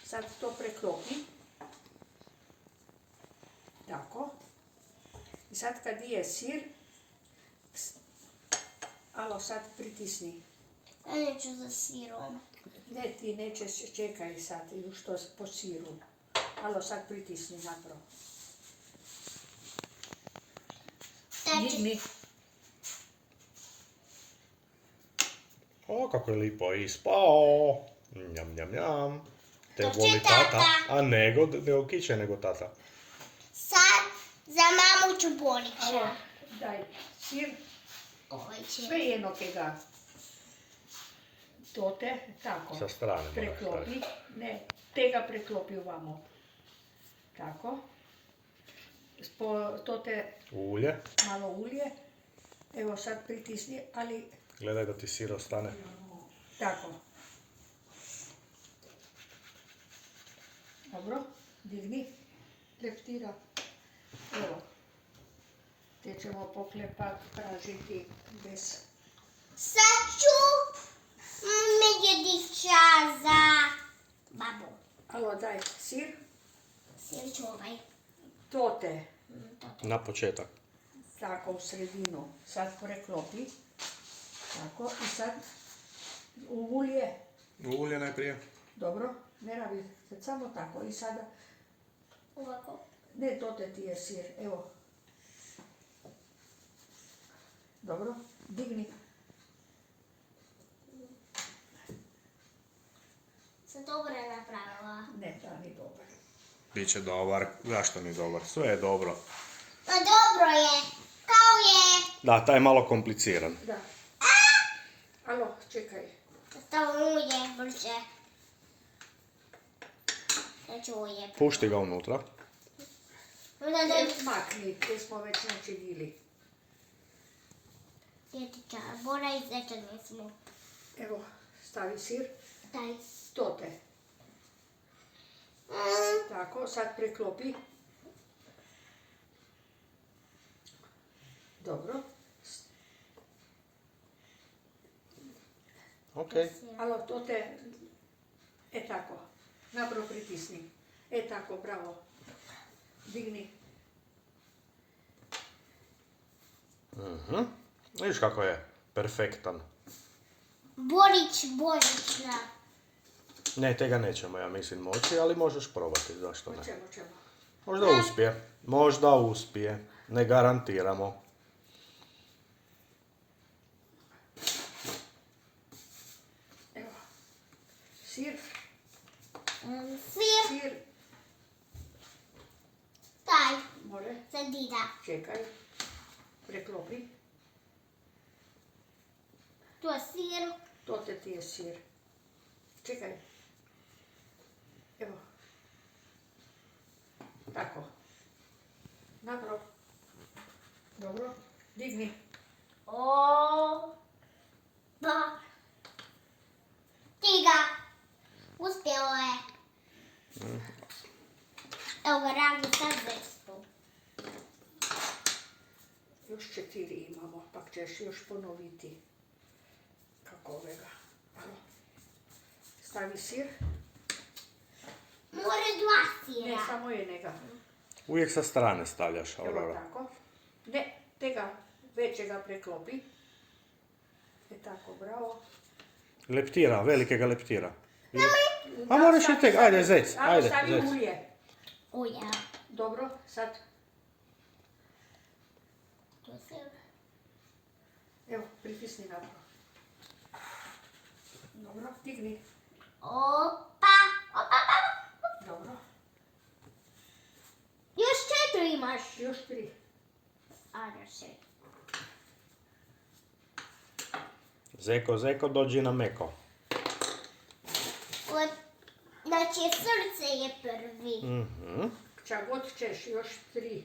Sad to preklopi. Tako. I sad kad je sir, alo sad pritisni. Ja neću za sirom. Ne, ti nećeš, čekaj sad, još to po siru. Alo sad pritisni napravo. Digni. O, kako je lipo ispao. Njam, njam, njam. Te To će voli tata. tata. A nego kiće nego tata. Sad za mamu ću Alo, bolića. daj sir, Ovaj će. sve jedno ga. To te, tako. Sa strane moraš Preklopi. staviti. Ne, te ga preklopi ovamo. Tako. To te Ulje. malo ulje. Evo sad pritisni, ali Gledaj da ti sir ostane. tako. Dobro, digni. Leptira. Evo. Te ćemo poklepat, pražiti bez... Sad ću medjedića za babu. Alo, daj sir. Sir ću ovaj. To te. Na početak. Tako u sredinu. Sad preklopi. Tako. I sad u ulje. Ulje najprije. Dobro. Ne rabi. Sad samo tako. I sada... Ovako. Ne, to te ti je sir. Evo. Dobro. Digni. Sam dobro napravila. Ne, da, ni dobar. Biće dobar. Zašto ni dobar? Sve je dobro. Ma dobro je. Kao je. Da, taj je malo kompliciran. Da. Alo, čekaj. Stavim ulje brže. Sad ću ulje. Pušti ga unutra. Onda da Makni, te smo već načinili. sjetića. Bora i zeča nismo. Evo, stavi sir. Daj. To te. Tako, sad preklopi. Dobro. Ok. Alo, to te... E tako. Napravo pritisni. E tako, bravo. Digni. Vidiš kako je perfektan. Borićna. Ne, tega nećemo, ja mislim, moći, ali možeš probati, zašto ne? Ćemo. Možda uspije. Možda uspije. Ne garantiramo. Evo. Sir. Sir. Sir. Daj. More. Sadida. Čekaj. Preklopi. To je sir. To te ti je sir. Čekaj. Evo. Tako. Napravo. Dobro. Digni. O. Pa. Tiga. Uspjelo je. Evo ga radi sad zestu. Još 4 imamo, pa ćeš još ponoviti. Kako ovega. Alo. Stavi sir. More dva Ne, sira. samo jednega. Uvijek sa strane stavljaš, Evo Aurora. tako. Ne, tega većega preklopi. E tako, bravo. Leptira, velike ga leptira. A moraš i tek, ajde zec, ajde Stavi zec. ulje. Ulja. Dobro, sad. To je sir. Evo, pritisni napravo. Dobro, digni. Opa. Dobro. Još 4 imaš. Još 3. Ajde, 6. Zeko, zeko, dođi na meko. Znači, srce je prvi. Čak god ćeš, još 3.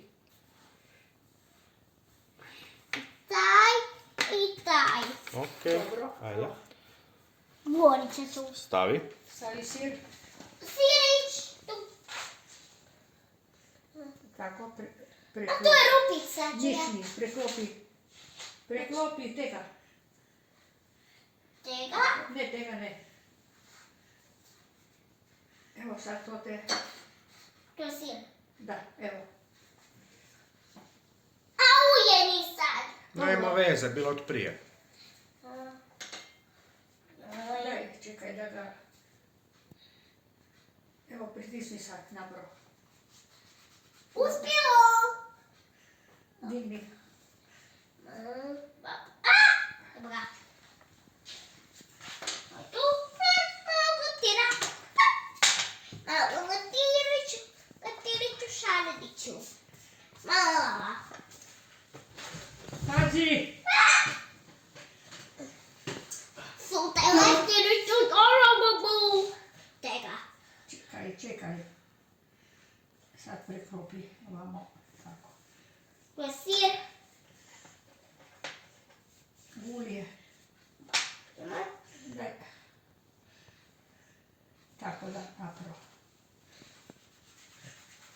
Taj i taj. Ok, Dobro. ajde. Borića su. Stavi. Stavi sir. Sirić. Tu. Tako, A preklopi. to je rupica. Mišni, preklopi. Preklopi tega. Tega. Ne, tega ne. Evo sad to te, To je sir. da, evo. A ujeni sad. Nema veze, bilo od prije. Daj, čekaj da ga... Evo, pritisni sad na bro. Uspjelo. Digni. Dobra. A tu gotira. Gotiriću šarediću. Mala. Pazi! Sulte letiriću orobobu. Tega. Čekaj. Sad preklopi ovamo, tako. To je sir. Ulje. Daj. Tako da, napro.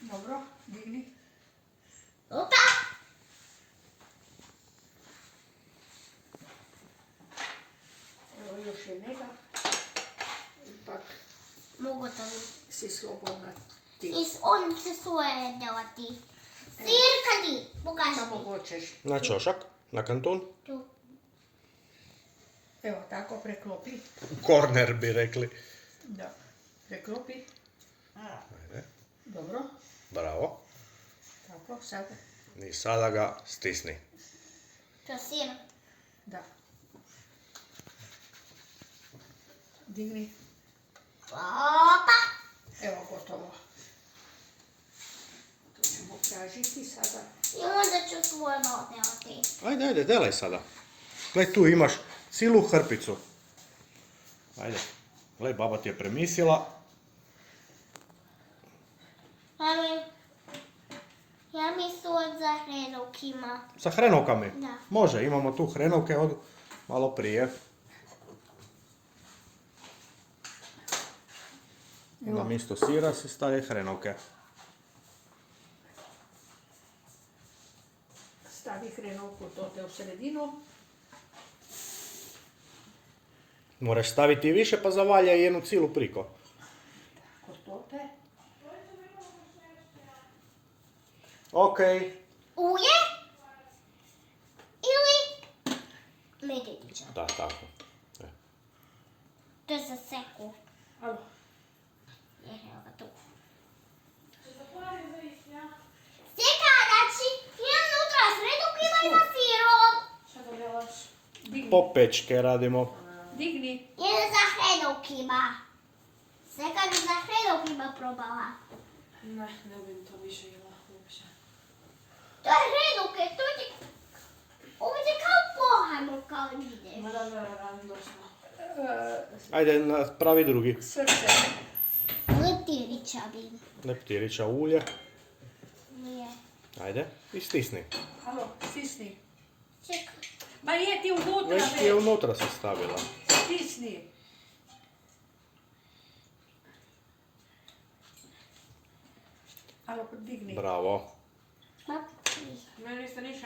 Dobro, digni. Opa. Evo još jednega. Ipak Mogu to si slobodna ti. on će svoje delati. Sir kadi. Pokaži Samo mi. hoćeš. Na čošak, na kantun. Tu. Evo, tako preklopi. Korner bi rekli. Da. Preklopi. Ajde, Dobro. bravo. Tako, sad. I sada ga stisni. To je sir. Da. Digni. Opa. Evo, gotovo. To ćemo pražiti sada. I onda ću svoje malo delati. Ajde, delaj sada. Gle, tu imaš cilu hrpicu. Ajde. Gle, baba ti je premislila. Ja mi su za hrenovkima. Sa hrenovkami? Da. Može, imamo tu hrenovke od malo prije. Na mjesto sira se staje hrenovke. Stavi hrenovku tote u sredinu. Moraš staviti i više pa zavaljaj jednu cilu priko. Kod tote. Ok. Ulje? Ili medvjedića. Da, tako. To je za seku. Alo. Evo ga tu. Seka, znači, imam unutra s hrenovkima i sa sirom. Digni. Popečke radimo. Digni. Jedan za hrenovkima. Seka bi za hrenovkima probala. Ne bih to više jela uopće. To je hrenovke, to je... Ovo je kao pohajmo, kao ide. Ma da, došlo. Ajde, pravi drugi. Srce. Leptirića bi. Leptirića ulje. Nije. Ajde. I stisni. Alo, stisni. Čekaj. Ma je ti unutra Već ti je već. unutra se stavila. Stisni. Alo, digni. Bravo. Ma, Meni ste ništa